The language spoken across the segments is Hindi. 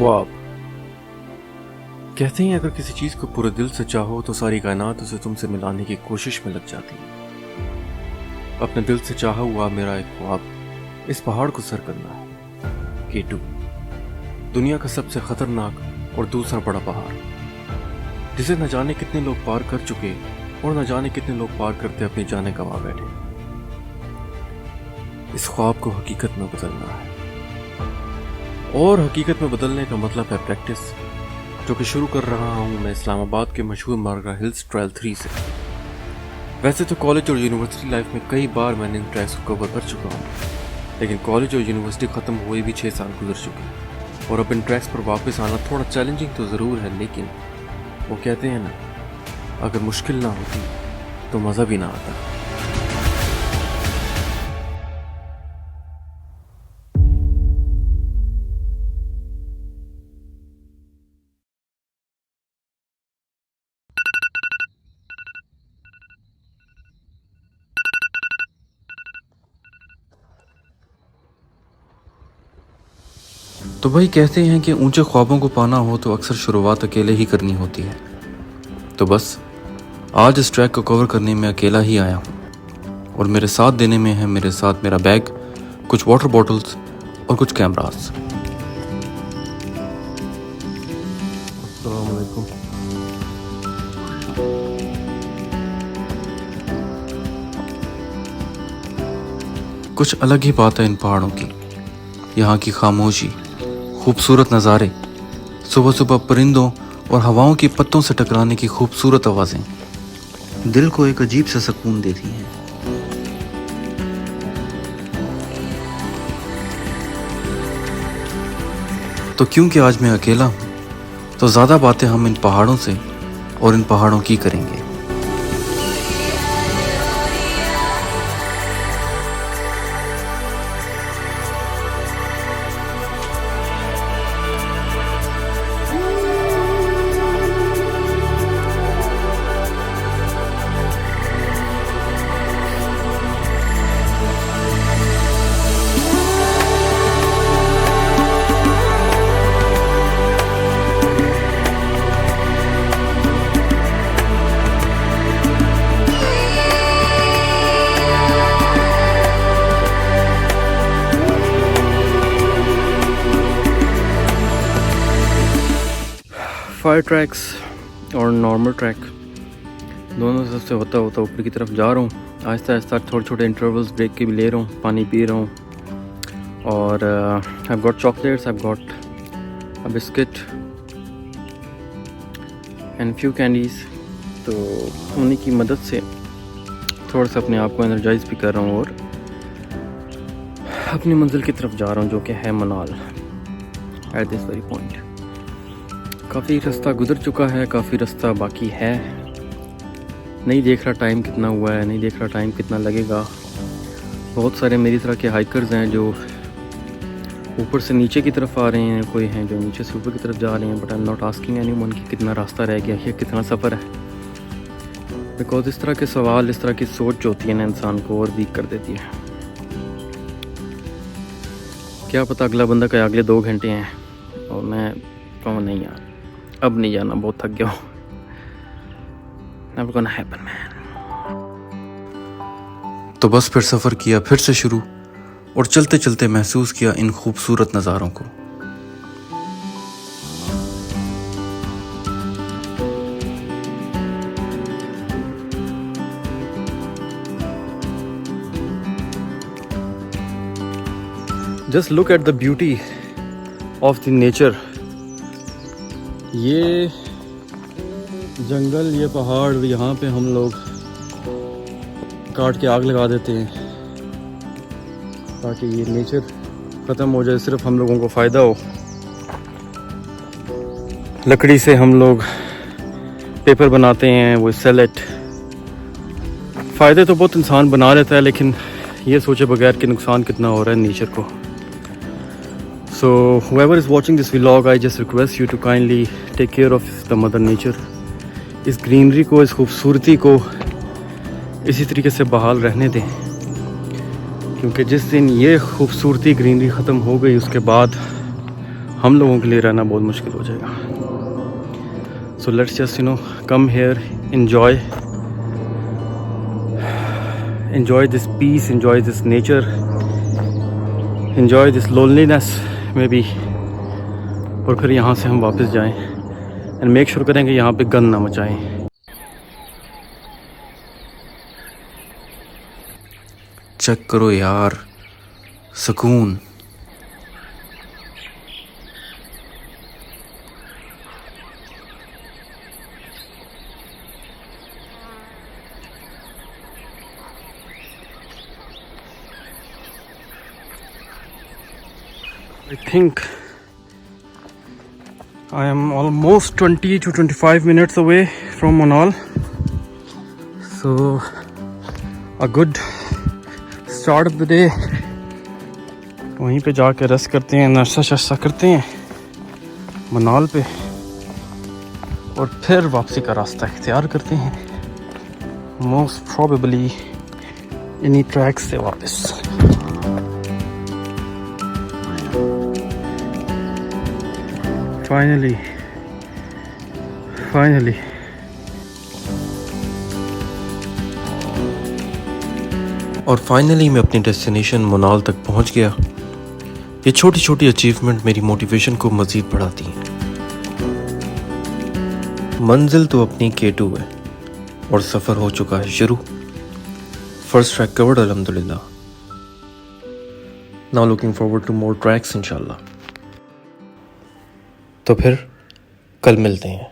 ख्वाब। कहते हैं अगर किसी चीज को पूरे दिल से चाहो तो सारी कायनात उसे तुमसे मिलाने की कोशिश में लग जाती है। अपने दिल से चाहा हुआ मेरा एक ख्वाब इस पहाड़ को सर करना है। K2 दुनिया का सबसे खतरनाक और दूसरा बड़ा पहाड़, जिसे न जाने कितने लोग पार कर चुके और न जाने कितने लोग पार करते अपनी जाने गंवा बैठे। इस ख्वाब को हकीकत में बदलना है, और हकीकत में बदलने का मतलब है प्रैक्टिस, जो कि शुरू कर रहा हूं मैं इस्लामाबाद के मशहूर मार्गा हिल्स ट्रायल 3 से। वैसे तो कॉलेज और यूनिवर्सिटी लाइफ में कई बार मैंने इन ट्रैक्स को कवर कर चुका हूं, लेकिन कॉलेज और यूनिवर्सिटी ख़त्म हुए भी 6 साल गुजर चुके और अब इन ट्रैक्स पर वापस आना थोड़ा चैलेंजिंग तो ज़रूर है, लेकिन वो कहते हैं ना, अगर मुश्किल ना होती तो मज़ा भी ना आता। तो भाई कहते हैं कि ऊंचे ख्वाबों को पाना हो तो अक्सर शुरुआत अकेले ही करनी होती है। तो बस आज इस ट्रैक को कवर करने में अकेला ही आया हूँ, और मेरे साथ देने में है मेरे साथ मेरा बैग, कुछ वाटर बॉटल्स और कुछ कैमरास। अस्सलाम वालेकुम। कुछ अलग ही बात है इन पहाड़ों की, यहाँ की खामोशी, खूबसूरत नज़ारे, सुबह सुबह परिंदों और हवाओं की पत्तों से टकराने की खूबसूरत आवाज़ें दिल को एक अजीब सा सुकून देती हैं। तो क्योंकि आज मैं अकेला हूँ, तो ज़्यादा बातें हम इन पहाड़ों से और इन पहाड़ों की करेंगे। फायर ट्रैक्स और नॉर्मल ट्रैक दोनों तरफ से होता होता ऊपर की तरफ जा रहा हूँ। आहिस्ता आहिस्ता छोटे छोटे इंटरवल्स ब्रेक के भी ले रहा हूँ, पानी पी रहा हूँ, और I got chocolates, I got a biscuit and few candies. तो उन्हीं की मदद से थोड़ा सा अपने आप को एनर्जाइज भी कर रहा हूँ और अपनी मंजिल की तरफ जा रहा हूँ, जो कि है मनाल एट दिस वेरी पॉइंट। काफ़ी रास्ता गुजर चुका है, काफ़ी रास्ता बाकी है। नहीं देख रहा टाइम कितना हुआ है, नहीं देख रहा टाइम कितना लगेगा। बहुत सारे मेरी तरह के हाइकर्स हैं जो ऊपर से नीचे की तरफ आ रहे हैं, कोई हैं जो नीचे से ऊपर की तरफ जा रहे हैं, but I am not asking anyone कि कितना रास्ता रह गया है, कितना सफ़र है। बिकॉज इस तरह के सवाल, इस तरह की सोच जो होती है ना, इंसान को और वीक कर देती है। क्या पता अगला बंदा का अगले 2 घंटे हैं और मैं कहूँ नहीं यार, अब नहीं जाना, बहुत थक गया हूँ। Never gonna happen, man. तो बस फिर सफ़र किया फिर से शुरू, और चलते चलते महसूस किया इन खूबसूरत नज़ारों को। Just look at the beauty of the nature. ये जंगल, ये पहाड़, यहाँ पे हम लोग काट के आग लगा देते हैं ताकि ये नेचर ख़त्म हो जाए, सिर्फ हम लोगों को फ़ायदा हो। लकड़ी से हम लोग पेपर बनाते हैं, वो सेल इट। फ़ायदे तो बहुत इंसान बना लेता है, लेकिन ये सोचे बगैर कि नुकसान कितना हो रहा है नेचर को। So whoever is watching this vlog, I just request you to kindly take care of the mother nature. इस ग्रीनरी को, इस खूबसूरती को इसी तरीके से बहाल रहने दें, क्योंकि जिस दिन ये खूबसूरती ग्रीनरी ख़त्म हो गई उसके बाद हम लोगों के लिए रहना बहुत मुश्किल हो जाएगा. So let's just come here, enjoy this peace, enjoy this nature, enjoy this loneliness maybe, और फिर यहाँ से हम वापस जाएं एंड मेक श्योर करें कि यहाँ पे गंद ना मचाएं. चेक करो यार, सुकून. I think I am almost 20 to 25 minutes away from Manal. So a good start of the day. वहीं पे जाके रेस्ट करते हैं, नाश्ता शाश्ता करते हैं मनाल पे, और फिर वापसी का रास्ता इख्तियार करते हैं मोस्ट प्रोबेबली इन्हीं ट्रैक से वापस. फाइनली और फाइनली मैं अपनी डेस्टिनेशन मोनाल तक पहुंच गया. ये छोटी छोटी अचीवमेंट मेरी मोटिवेशन को मज़ीद बढ़ाती हैं. मंजिल तो अपनी K2 है और सफ़र हो चुका है शुरू. फर्स्ट ट्रैक कवर्ड अल्हम्दुलिल्लाह. Now looking forward to more tracks इंशाल्लाह. तो फिर कल मिलते हैं.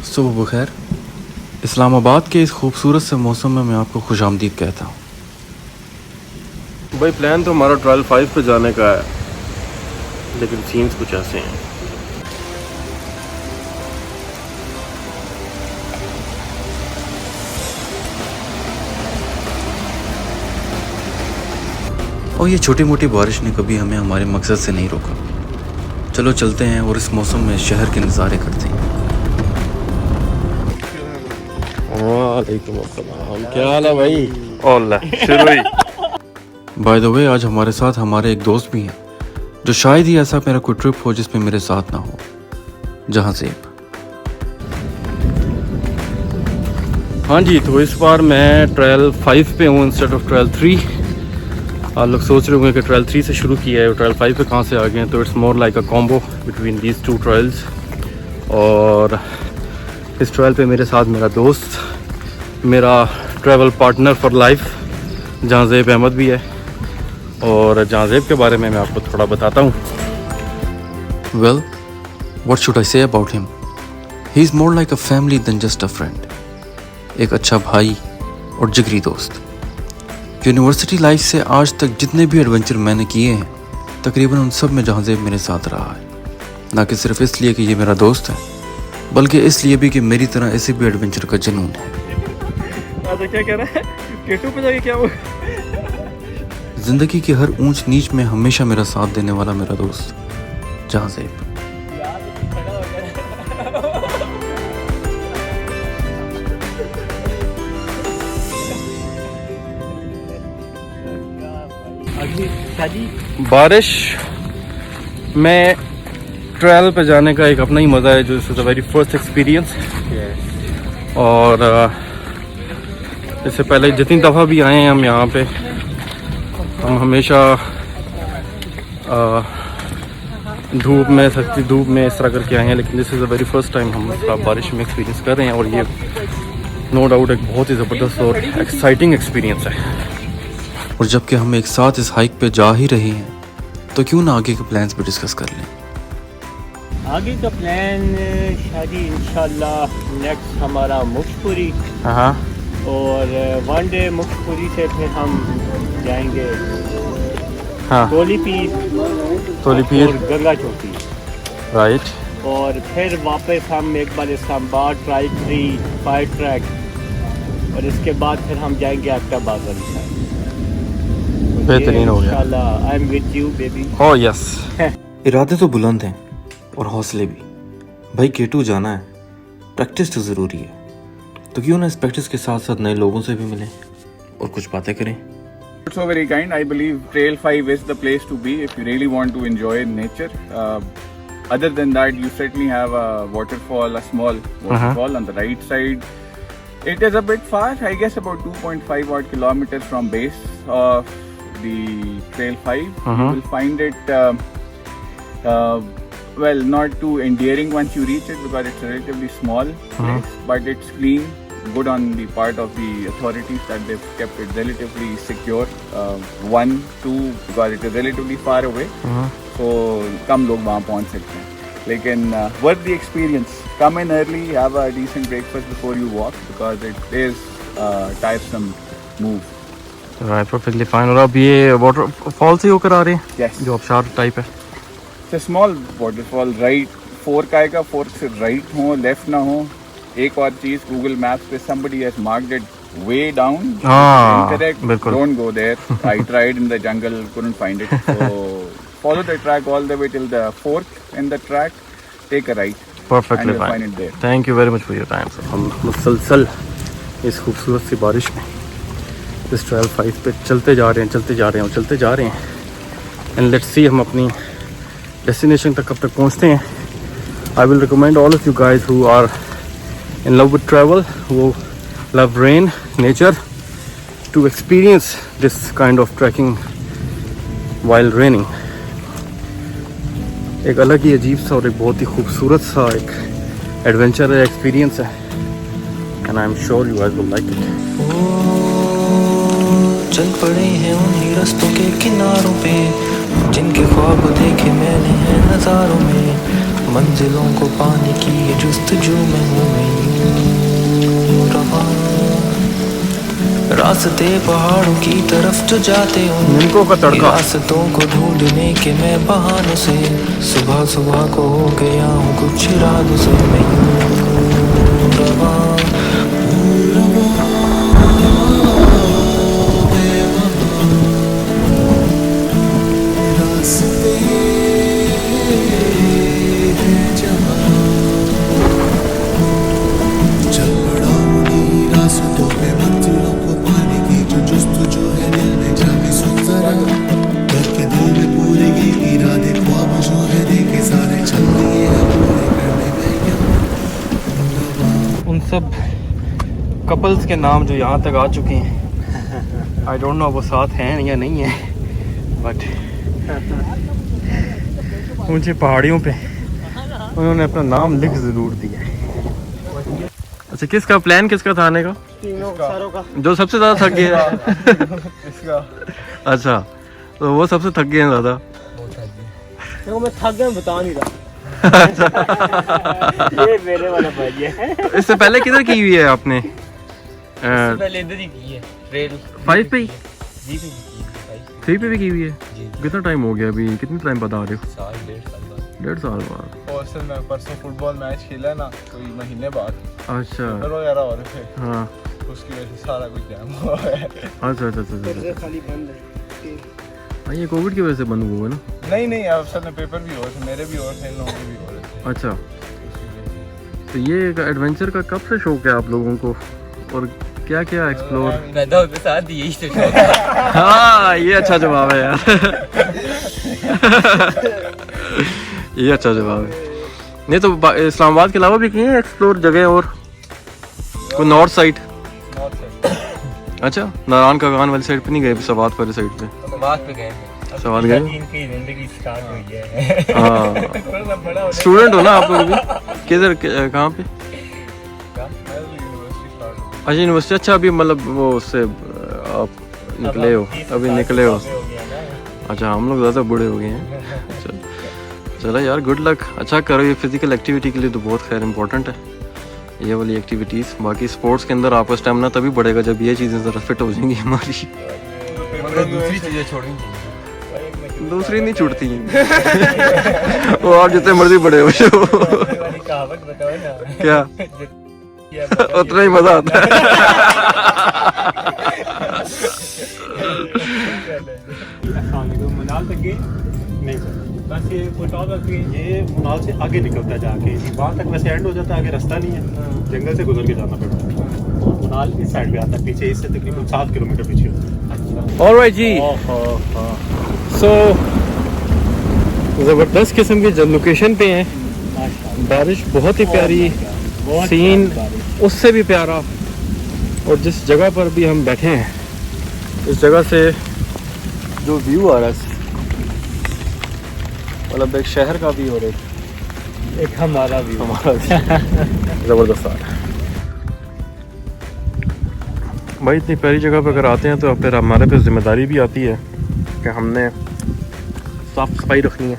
सुबह बखैर. इस्लामाबाद के इस खूबसूरत से मौसम में मैं आपको खुशामदीद कहता हूँ. भाई प्लान तो हमारा ट्रायल 5 पे जाने का है, लेकिन सीन्स कुछ ऐसे हैं. और ये छोटी मोटी बारिश ने कभी हमें हमारे मकसद से नहीं रोका. चलो चलते हैं और इस मौसम में शहर के नज़ारे करते हैं. वालेकुम अस्सलाम, क्या हाल है भाई? शुरू ही. बाय द वे, आज हमारे साथ हमारे एक दोस्त भी हैं, जो शायद ही ऐसा मेरा कोई ट्रिप हो जिसमें मेरे साथ ना हो. जहांज़ेब. हाँ जी, तो इस बार मैं ट्रायल 5 पे हूँ इंस्टेड ऑफ ट्रायल 3. आप लोग सोच रहे होंगे कि ट्रायल 3 से शुरू किया है और ट्रायल 5 पे कहाँ से आ गए हैं. तो it's more like a combo between these 2 trials. और इस ट्रायल पे मेरे साथ मेरा दोस्त, मेरा travel partner for life Jahanzeb Ahmed भी है. और जहांज़ेब के बारे में मैं आपको थोड़ा बताता हूँ. Well, what should I say about him? He is more like a family than just a friend. एक अच्छा भाई और जिगरी दोस्त. यूनिवर्सिटी लाइफ से आज तक जितने भी एडवेंचर मैंने किए हैं, तकरीबन उन सब में जहांज़ेब मेरे साथ रहा है. ना कि सिर्फ इसलिए कि ये मेरा दोस्त है, बल्कि इसलिए भी कि मेरी तरह इसे भी एडवेंचर का जुनून है. तो क्या कह रहा है? K2 पे जाके क्या हुआ? जिंदगी की हर ऊंच नीच में हमेशा मेरा साथ देने वाला मेरा दोस्त जहांज़ेब. बारिश में ट्रायल पे जाने का एक अपना ही मज़ा है, जो इस द वेरी फर्स्ट एक्सपीरियंस. और इससे पहले जितनी दफ़ा भी आए हैं हम यहाँ पे, हम हमेशा धूप में, सख्ती धूप में इस तरह करके आए हैं. लेकिन this is the very first time हम बारिश में एक्सपीरियंस कर रहे हैं, और ये नो डाउट एक बहुत ही ज़बरदस्त और एक्साइटिंग एक्सपीरियंस है. और जबकि हम एक साथ इस हाइक पे जा ही रहे हैं, तो क्यों ना आगे के प्लान्स भी डिस्कस कर लें. आगे का प्लान शादी इंशाल्लाह नेक्स्ट हमारा मुक्तपुरी. हाँ. और वन डे मुक्तपुरी से फिर हम जाएंगे हाँ. तोलीपीर और गंगा चौकी. राइट. और फिर वापस हम एक बार इस्लामाबाद ट्राई 3 फायर ट्रैक, और इसके बाद फिर हम जाएंगे अख्तराबाद वाली साइड. बेहतरीन हो गया. इंशाल्लाह I am with you baby. Oh yes. इरादे तो बुलंद हैं और हौसले भी. भाई K2 जाना है, प्रैक्टिस तो ज़रूरी है. तो क्यों ना इस प्रैक्टिस के साथ साथ नए लोगों से भी मिलें और कुछ बातें करें। Also very kind. I believe Trail 5 is the place to be if you really want to enjoy nature. Other than that, you certainly have a waterfall, a small waterfall on the right side. It is a bit far, I guess about 2.5 odd kilometers from base of the Trail 5. You will find it, well, not too endearing once you reach it because it's a relatively small place, but it's clean. Good on the part of the authorities that they've kept it relatively secure. One, two, because it is relatively far away, so कम लोग वहाँ पहुँच सकते हैं. लेकिन worth the experience. Come in early, have a decent breakfast before you walk because it is tiresome move. Right, perfectly fine. और अब ये वाटरफॉल से होकर आ रहे हैं? Yes. जो आबशार टाइप है। It's a small waterfall. Right, fork आएगा, fork से right हो, left ना हो. एक और चीज, Google Maps पे somebody has marked it way down. Incorrect. बिल्कुल। Don't go there. I tried in the jungle, couldn't find it. So follow the track all the way till the fork in the track. Take a right. Perfectly And you'll find fine. it there. Thank you very much for your time sir. हम मुसलसल इस खूबसूरत सी बारिश में इस ट्रायल 5 पे चलते जा रहे हैं एंड लेट्स सी हम अपनी डेस्टिनेशन तक कब तक पहुंचते हैं। I will recommend all of you guys who are in love with travel, who love rain, nature, to experience this kind of trekking while raining. एक अलग ही अजीब सा और एक बहुत ही खूबसूरत सा एक एडवेंचर एक्सपीरियंस है and I'm sure you guys will like it. चल पड़े हैं उन्हीं रास्तों के किनारों पे जिनके ख्वाब देखे मैंने हैं नज़ारों में, मंजिलों को पाने की ये जुस्तजू में हूँ मैं यूं रवां, रास्ते पहाड़ों की तरफ जो जाते नीमकों का हूँ, तड़का। रास्तों को ढूंढने के मैं बहानों से सुबह सुबह को हो गया हूँ कुछ इरादों से मैं यूं रवां। उन सब कपल्स के नाम जो यहाँ तक आ चुके हैं, आई डोंट नो वो साथ हैं या नहीं है, बट ऊंचे पहाड़ियों पे उन्होंने अपना नाम लिख ज़रूर दिया है। अच्छा, किसका प्लान किसका था आने का? सारों का। जो सबसे ज़्यादा थक गया है। अच्छा, तो वो सबसे थक गए हैं ज़्यादा। देखो मैं थक गया, बता नहीं रहा। ये मेरे वाला भाई है। तो इससे पहले किधर की हुई है आपने? पहले इधर ही की है, ट्रेल 5 पे ही? जी भी की है, 3 पे भी की हुई है? जी। कितना टाइम हो गया अभी? कितने टाइम बता रहे हो? साल 1.5 साल बाद। 1.5 साल बाद। हॉस्टल में परसों फुटबॉल मैच खेला ना, कोई महीने बाद अच्छा। पेपर वगैरह हो रहे थे, हाँ, उसकी वजह से सारा कुछ जैम हुआ है। अच्छा। खाली बंद है। हाँ, ये कोविड की वजह से बंद हुआ है ना? नहीं अफसर ने पेपर भी हो रहे थे, मेरे भी हो रहे थे, इन लोगों के भी हो रहे थे। अच्छा, तो ये एडवेंचर का कब से शौक है आप लोगों को और क्या क्या एक्सप्लोर? पैदा होते साथ यही से शौक है। हाँ, ये अच्छा जवाब है यार। ये अच्छा जवाब है। नहीं तो इस्लामाबाद के अलावा भी किए हैं एक्सप्लोर जगह और कोई नॉर्थ साइड? North side. अच्छा, नारायण का गान वाली साइड पे नहीं गए? सवाद वाली साइड पे बात पे गए थे। सवाद गए? इनकी जिंदगी स्टार्ट हुई है। हाँ, स्टूडेंट हो ना आप लोग भी? किधर कहाँ पे? अच्छा, यूनिवर्सिटी। अच्छा, अभी मतलब वो उससे आप निकले हो? अभी निकले हो? अच्छा, हम लोग ज़्यादा बूढ़े हो गए हैं। चलो यार, गुड लक। अच्छा करो, ये फिजिकल एक्टिविटी के लिए तो बहुत खैर इंपॉर्टेंट है ये वाली एक्टिविटीज़। बाकी स्पोर्ट्स के अंदर आपका स्टेमिना तभी बढ़ेगा जब ये चीज़ें ज़रा फिट हो जाएंगी हमारी। दूसरी चीजें छोड़ेंगी, दूसरी नहीं छूटती हैं। वो आप जितने मर्जी बड़े हो। कहावत बताओ ना। क्या? उतना ही मजा आता है। मुनाल तक गए नहीं सर, बस ये कोटाल तक ये मुनाल से आगे निकलता है जाके, वहाँ तक वैसे एंड हो जाता है, आगे रास्ता नहीं है, जंगल से गुजर के जाना पड़ता है। मनाल इस साइड पे आता है, पीछे इससे तकरीबन 7 किलोमीटर पीछे होता है। ऑलराइट जी, सो ज़बरदस्त किस्म की लोकेशन पे हैं, बारिश बहुत ही प्यारी, सीन उससे भी प्यारा। और जिस जगह पर भी हम बैठे हैं, इस जगह से जो व्यू आ रहा है, मतलब एक शहर का भी और एक हमारा भी हमारा ज़बरदस्त आ रहा है भाई। इतनी प्यारी जगह पर अगर आते हैं तो फिर हमारे पे जिम्मेदारी भी आती है कि हमने साफ सफाई रखनी है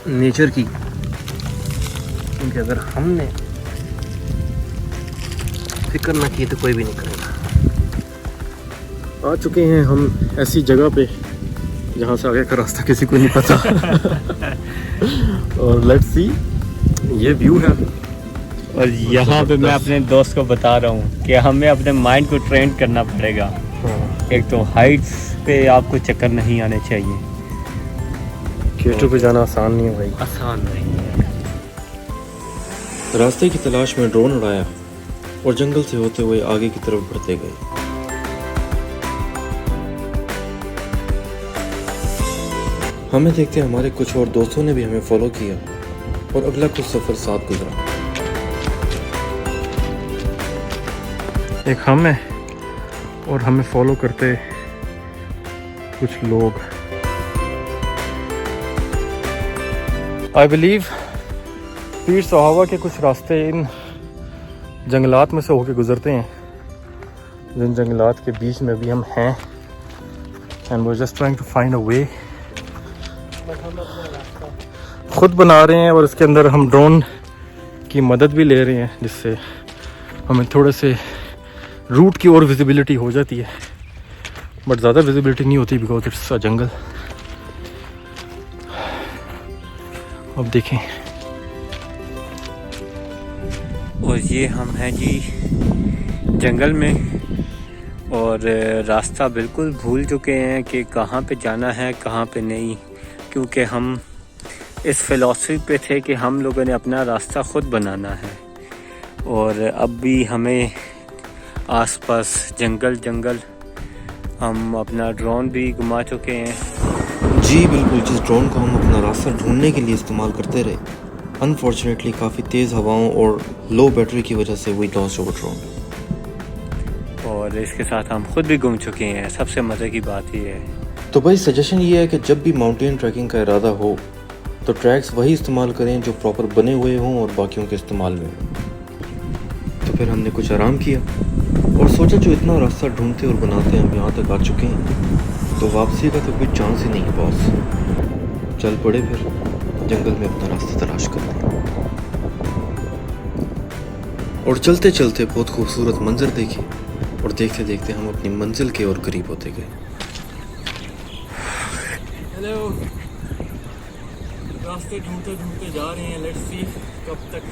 नेचर की, क्योंकि अगर हमने फिक्र ना की तो कोई भी नहीं करेगा। आ चुके हैं हम ऐसी जगह पे जहाँ से आगे का रास्ता किसी को नहीं पता और लेट्स सी, ये व्यू है। और यहाँ पे मैं अपने दोस्त को बता रहा हूँ कि हमें अपने माइंड को ट्रेन करना पड़ेगा। एक तो हाइट्स पे आपको चक्कर नहीं आने चाहिए, केटू पे जाना आसान नहीं है भाई, आसान नहीं है। रास्ते की तलाश में ड्रोन उड़ाया और जंगल से होते हुए आगे की तरफ बढ़ते गए। हमें देखते हमारे कुछ और दोस्तों ने भी हमें फॉलो किया और अगला कुछ सफ़र साथ गुजरा। एक हम है और हमें फॉलो करते कुछ लोग। आई बिलीव पीर सोहावा के कुछ रास्ते इन जंगलात में से होके गुजरते हैं, जिन जंगलात के बीच में भी हम हैं, and we just trying to find a way. खुद बना रहे हैं और इसके अंदर हम ड्रोन की मदद भी ले रहे हैं, जिससे हमें थोड़े से रूट की और विजिबिलिटी हो जाती है, बट ज़्यादा विजिबिलिटी नहीं होती बिकॉज इट्स अ जंगल। अब देखें, और ये हम हैं जी जंगल में, और रास्ता बिल्कुल भूल चुके हैं कि कहाँ पे जाना है कहाँ पे नहीं, क्योंकि हम इस फिलॉसफी पे थे कि हम लोगों ने अपना रास्ता खुद बनाना है। और अब भी हमें आसपास जंगल हम अपना ड्रोन भी घुमा चुके हैं। जी बिल्कुल, जिस ड्रोन को हम अपना रास्ता ढूंढने के लिए इस्तेमाल करते रहे, अनफॉर्चुनेटली काफ़ी तेज़ हवाओं और लो बैटरी की वजह से वी लॉस्ट आवर ड्रोन। और इसके साथ हम खुद भी घूम चुके हैं। सबसे मज़े की बात ये है। तो भाई सजेशन ये है कि जब भी माउंटेन ट्रैकिंग का इरादा हो तो ट्रैक्स वही इस्तेमाल करें जो प्रॉपर बने हुए हों और बाकियों के इस्तेमाल में हो। तो फिर हमने कुछ आराम किया और सोचा जो इतना रास्ता ढूंढते और बनाते हम यहाँ तक आ चुके हैं, तो वापसी का तो कोई चांस ही नहीं है बॉस। चल पड़े फिर जंगल में अपना रास्ता तलाश करते। और चलते चलते बहुत खूबसूरत मंजर देखे और देखते देखते हम अपनी मंजिल के और करीब होते गए। हेलो, रास्ते ढूंढते ढूंढते जा रहे हैं, लेट्स सी कब तक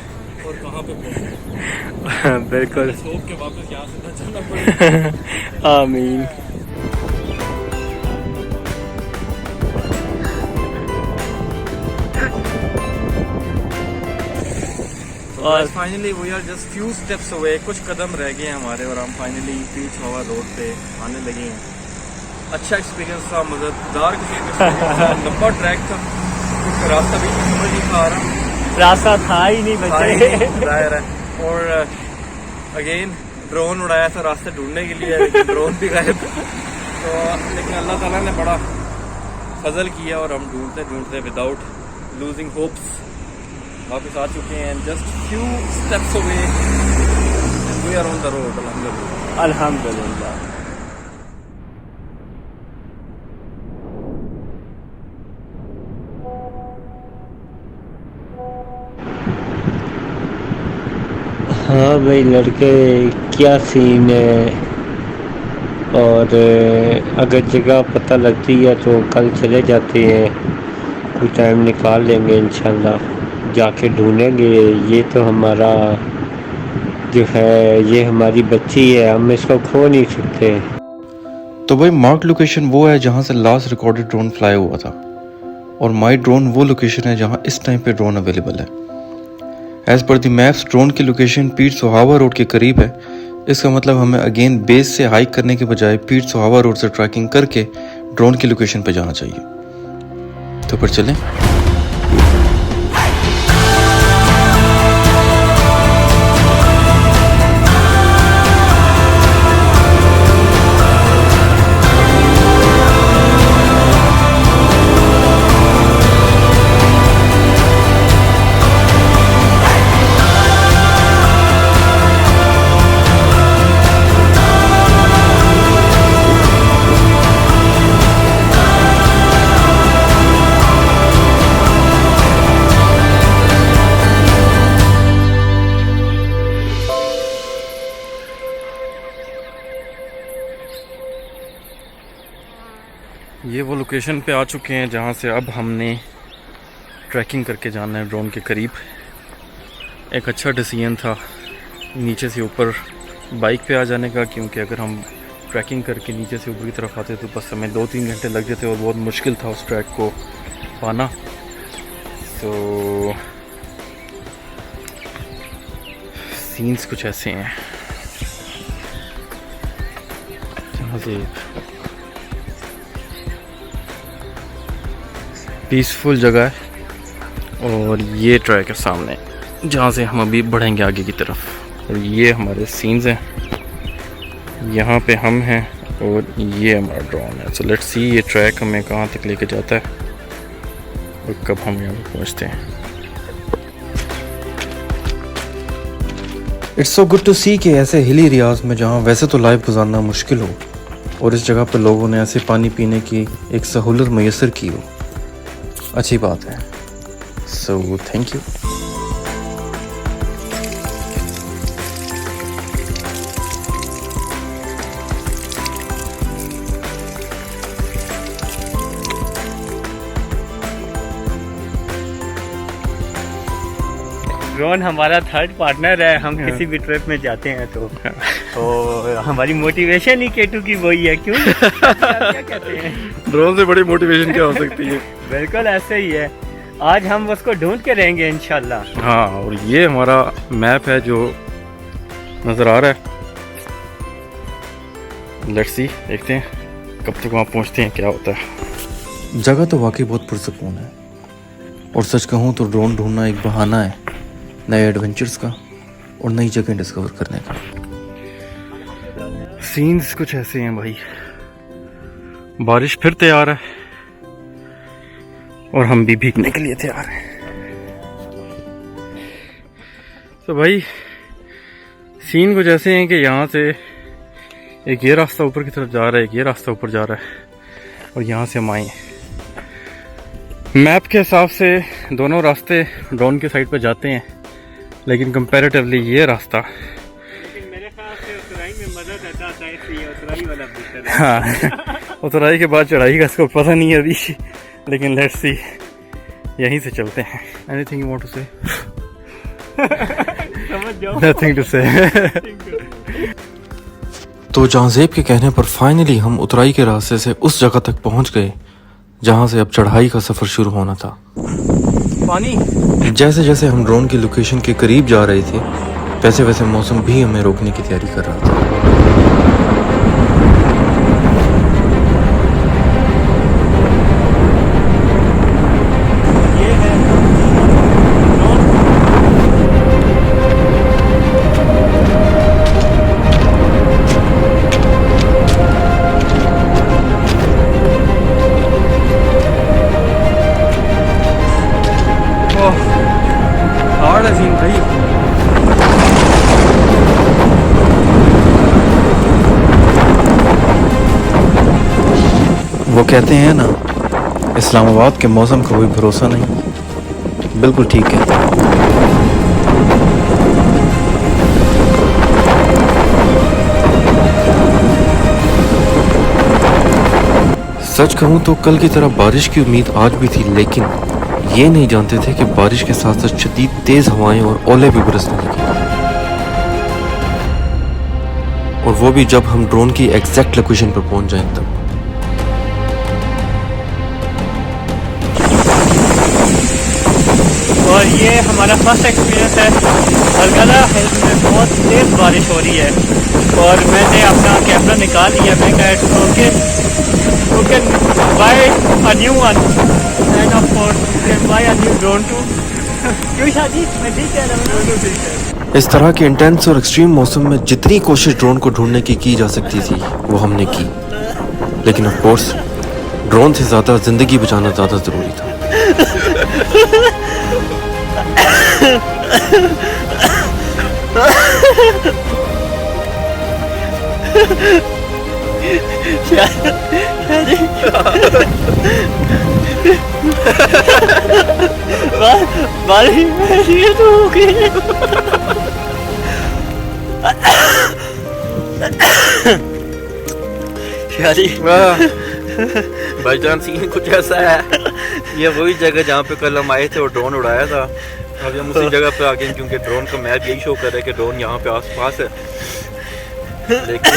और कहाँ पे पहुँचे। बिल्कुल होप के वापस यहाँ से न चलना पड़े। आमीन। और finally we are just few steps away, कुछ कदम रह गए हैं हमारे और हम फाइनली पीर सोहावा रोड पे आने लगे हैं। अच्छा एक्सपीरियंस था, मज़ेदार लंबा ट्रैक था, रास्ता भी समझ नहीं आ रहा, रास्ता था ही नहीं बचे। जाहिर है। और अगेन ड्रोन उड़ाया था रास्ते ढूंढने के लिए, लेकिन ड्रोन भी गायब। तो लेकिन अल्लाह ताला ने बड़ा फजल किया और हम ढूंढते ढूंढते विदाउट लूजिंग होप्स वापस आ चुके हैं। Just few steps away we are on the road. अल्हम्दुलिल्लाह अल्हम्दुलिल्लाह। हाँ भाई लड़के, क्या सीन है। और अगर जगह पता लगती है तो कल चले जाते हैं, कुछ टाइम निकाल लेंगे इंशाल्लाह, जाके ढूंढेंगे। ये तो हमारा जो है, ये हमारी बच्ची है, हम इसको खो नहीं सकते। तो भाई मार्क लोकेशन वो है जहाँ से लास्ट रिकॉर्डेड ड्रोन फ्लाई हुआ था, और माई ड्रोन वो लोकेशन है जहाँ इस टाइम पे ड्रोन अवेलेबल है। As per the maps drone की लोकेशन पीर सोहावा रोड के करीब है। इसका मतलब हमें अगेन बेस से हाइक करने के बजाय पीर सोहावा रोड से ट्रैकिंग करके ड्रोन की लोकेशन पे जाना चाहिए। तो फिर चलें। ये वो लोकेशन पे आ चुके हैं जहाँ से अब हमने ट्रैकिंग करके जाना है ड्रोन के करीब। एक अच्छा डिसीजन था नीचे से ऊपर बाइक पे आ जाने का, क्योंकि अगर हम ट्रैकिंग करके नीचे से ऊपर की तरफ आते तो बस हमें 2-3 घंटे लग जाते और बहुत मुश्किल था उस ट्रैक को पाना। तो सीन्स कुछ ऐसे हैं जहाँ से पीसफुल जगह है और ये ट्रैक है सामने जहाँ से हम अभी बढ़ेंगे आगे की तरफ। और ये हमारे सीन्स हैं, यहाँ पे हम हैं और ये हमारा ड्रोन है। सो लेट्स सी ये ट्रैक हमें कहाँ तक लेके जाता है और कब हम यहाँ पे पहुँचते हैं। इट्स सो गुड टू सी कि ऐसे हिली एरियाज में जहाँ वैसे तो लाइफ गुजारना मुश्किल हो और इस जगह पर लोगों ने ऐसे पानी पीने की एक सहूलत मैसर की हो, अच्छी बात है। So thank you. ड्रोन हमारा थर्ड पार्टनर है। हम किसी भी ट्रिप में जाते हैं तो हमारी मोटिवेशन ही केटू की वही है। क्यों क्या कहते हैं, ड्रोन से बड़ी मोटिवेशन क्या हो सकती है। बिल्कुल ऐसे ही है। आज हम उसको ढूंढ के रहेंगे इंशाल्लाह। हाँ, और ये हमारा मैप है जो नज़र आ रहा है। लेट्स सी, देखते हैं कब तक वहाँ पहुँचते हैं, क्या होता है। जगह तो वाकई बहुत पुरसकून है और सच कहूँ तो ड्रोन ढूंढना एक बहाना है नए एडवेंचर्स का और नई जगह डिस्कवर करने का। सीन्स कुछ ऐसे हैं भाई, बारिश फिर तैयार है और हम भी भीगने के लिए तैयार हैं। तो भाई सीन कुछ ऐसे हैं कि यहाँ से एक ये रास्ता ऊपर की तरफ जा रहा है, एक ये रास्ता ऊपर जा रहा है और यहाँ से हम आए। मैप के हिसाब से दोनों रास्ते ड्रोन के साइड पर जाते हैं, लेकिन कंपैरेटिवली ये रास्ता मेरे ख्याल से उतराई में मदद आता है, इसलिए उतराई वाला बेहतर है। हाँ, उतराई के बाद चढ़ाई का इसको पता नहीं है अभी, लेकिन लेट्स सी, यहीं से चलते हैं। एनीथिंग यू वांट टू से? समझ जाओ। नथिंग टू से। तो जांजेब के कहने पर फाइनली हम उतराई के रास्ते से उस जगह तक पहुंच गए जहां से अब चढ़ाई का सफर शुरू होना था। पानी जैसे जैसे हम ड्रोन की लोकेशन के करीब जा रहे थे वैसे वैसे मौसम भी हमें रोकने की तैयारी कर रहा था। हार्ड है सीन भाई। वो कहते हैं ना, इस्लामाबाद के मौसम का कोई भरोसा नहीं। बिल्कुल ठीक है। सच कहूं तो कल की तरह बारिश की उम्मीद आज भी थी, लेकिन ये नहीं जानते थे कि बारिश के साथ साथ शदीद तेज हवाएं और ओले भी बरसने लगे, और वो भी जब हम ड्रोन की एग्जैक्ट लोकेशन पर पहुंच जाएं तब। और और ये हमारा फर्स्ट एक्सपीरियंस है। बरगला हिल्स में बहुत तेज़ बारिश हो रही है और मैंने अपना कैमरा निकाल लिया। मैं कहा okay buy a new one and of course can buy a new drone too. क्यों शादी मैं ठीक कह रहा हूँ ना? इस तरह के इंटेंस और एक्सट्रीम मौसम में जितनी कोशिश ड्रोन को ढूंढने की जा सकती थी वो हमने की, लेकिन ऑफ कोर्स ड्रोन से ज़्यादा ज़िंदगी बचाना ज़्यादा ज़रूरी था। बारिश तो हो गई। भाईजान सीन कुछ ऐसा है, ये वही जगह जहाँ पे कल हम आए थे और ड्रोन उड़ाया था। अब हम उसी जगह पे आ गए क्योंकि ड्रोन का मैप यही शो कर रहा है कि ड्रोन यहाँ पे आसपास है। लेकिन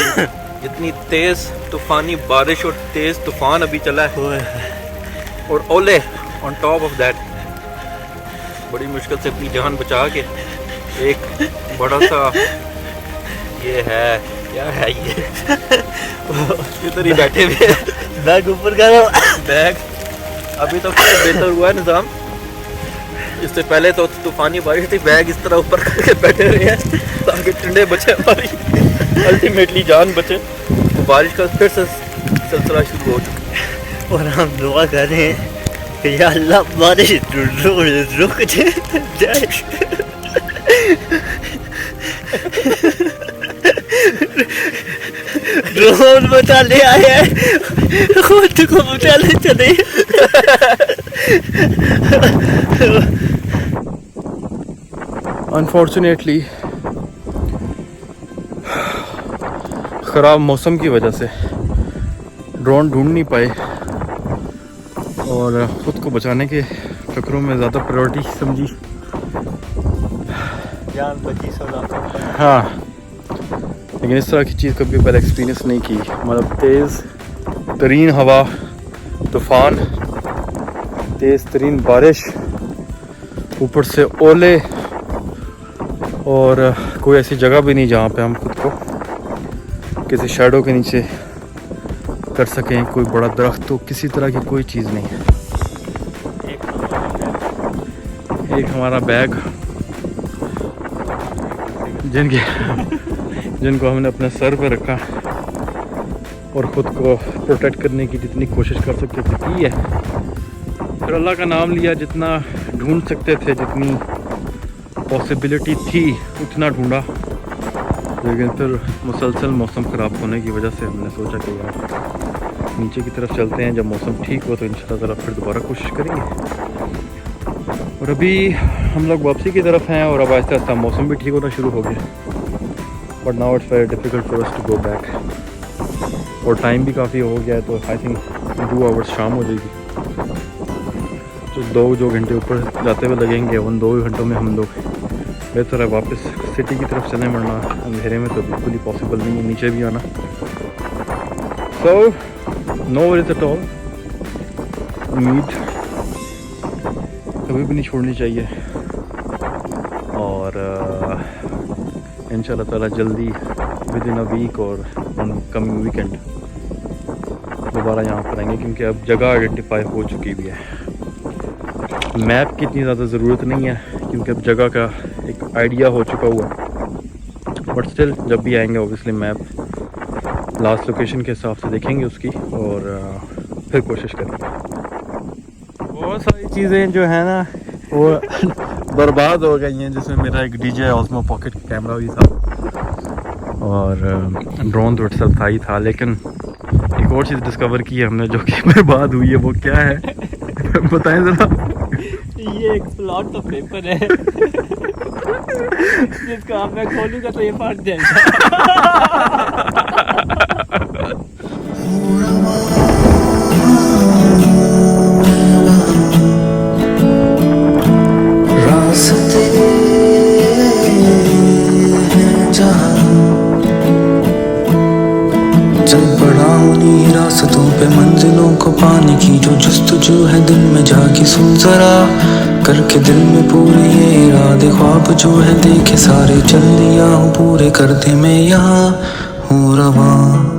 इतनी तेज तूफानी बारिश और तेज तूफान अभी चला है और ओले ऑन टॉप ऑफ दैट, बड़ी मुश्किल से अपनी जान बचा के एक बड़ा सा ये है, क्या है ये इधर ही बैठे हुए बैग ऊपर करो। बैग अभी तो बेहतर हुआ है निज़ाम, इससे पहले तो तूफानी बारिश थी। बैग इस तरह ऊपर करके बैठे हुए हैं ताकि ठंडे बचे, हमारी अल्टीमेटली जान बचे। बारिश का फिर से सिलसिला शुरू हो चुका है और हम दुआ कर रहे हैं कि या अल्लाह बारिश रुक जाए। ड्रोन बचा ले आए हैं, खुद को बचा ले चले। अनफॉर्चुनेटली ख़राब मौसम की वजह से ड्रोन ढूंढ नहीं पाए और ख़ुद को बचाने के चक्करों में ज़्यादा प्रायोरिटी समझी। जान बची सदा। हाँ, लेकिन इस तरह की चीज़ कभी पहले एक्सपीरियंस नहीं की। मतलब तेज़ तरीन हवा, तूफ़ान, तेज़ तरीन बारिश, ऊपर से ओले और कोई ऐसी जगह भी नहीं जहाँ पे हम खुद को किसी शैडो के नीचे कर सकें। कोई बड़ा दरख्त तो किसी तरह की कोई चीज़ नहीं है। एक हमारा बैग जिनको हमने अपने सर पर रखा और ख़ुद को प्रोटेक्ट करने की जितनी कोशिश कर सकते थे की है। फिर अल्लाह का नाम लिया, जितना ढूंढ सकते थे, जितनी पॉसिबिलिटी थी उतना ढूंढा। लेकिन फिर मुसलसल मौसम ख़राब होने की वजह से हमने सोचा कि यार नीचे की तरफ चलते हैं, जब मौसम ठीक हो तो इंशाल्लाह ताला फिर दोबारा कोशिश करेंगे। और अभी हम लोग वापसी की तरफ हैं और अब आहिस्ता आहिस्ता मौसम भी ठीक होना शुरू हो गया। But now it's very difficult for us to go back और टाइम भी काफ़ी हो गया है, तो आई थिंक 2 आवर्स शाम हो जाएगी। तो 2 घंटे ऊपर जाते हुए लगेंगे। उन 2 घंटों में हम लोग बेहतर है वापस सिटी की तरफ चलें, वरना अंधेरे में तो बिल्कुल ही पॉसिबल नहीं है नीचे भी आना। So no worries at all, उम्मीद कभी भी नहीं छोड़नी चाहिए और इंशाल्लाह ताला जल्दी विद इन अ वीक और ऑन कमिंग वीकेंड दोबारा यहाँ पर आएंगे, क्योंकि अब जगह आइडेंटिफाई हो चुकी भी है। मैप की इतनी ज़्यादा ज़रूरत नहीं है क्योंकि अब जगह का एक आइडिया हो चुका हुआ है। बट स्टिल जब भी आएंगे ऑब्वियसली मैप लास्ट लोकेशन के हिसाब से देखेंगे उसकी और फिर कोशिश करेंगे। बहुत सारी चीज़ें जो है ना वो बर्बाद हो गई हैं, जिसमें मेरा एक DJI Osmo Pocket कैमरा भी था और ड्रोन तो इट्सल्फ था ही था। लेकिन एक और चीज़ डिस्कवर की है हमने जो कि बर्बाद हुई है, वो क्या है बताएं ज़रा। ये एक प्लॉट ऑफ पेपर है जिसका मैं खोलूंगा तो ये फट जाएगा। रास्ते हैं जहाँ चल पड़ा उन्हीं रास्तों पे मंजिलों को पाने की जो जुस्तजू है दिल में जाके सुन जरा, करके दिल में पूरे ये इरादे ख्वाब जो है देखे सारे चल लिया हूँ पूरे, कर दे मैं यहाँ हूँ रवां।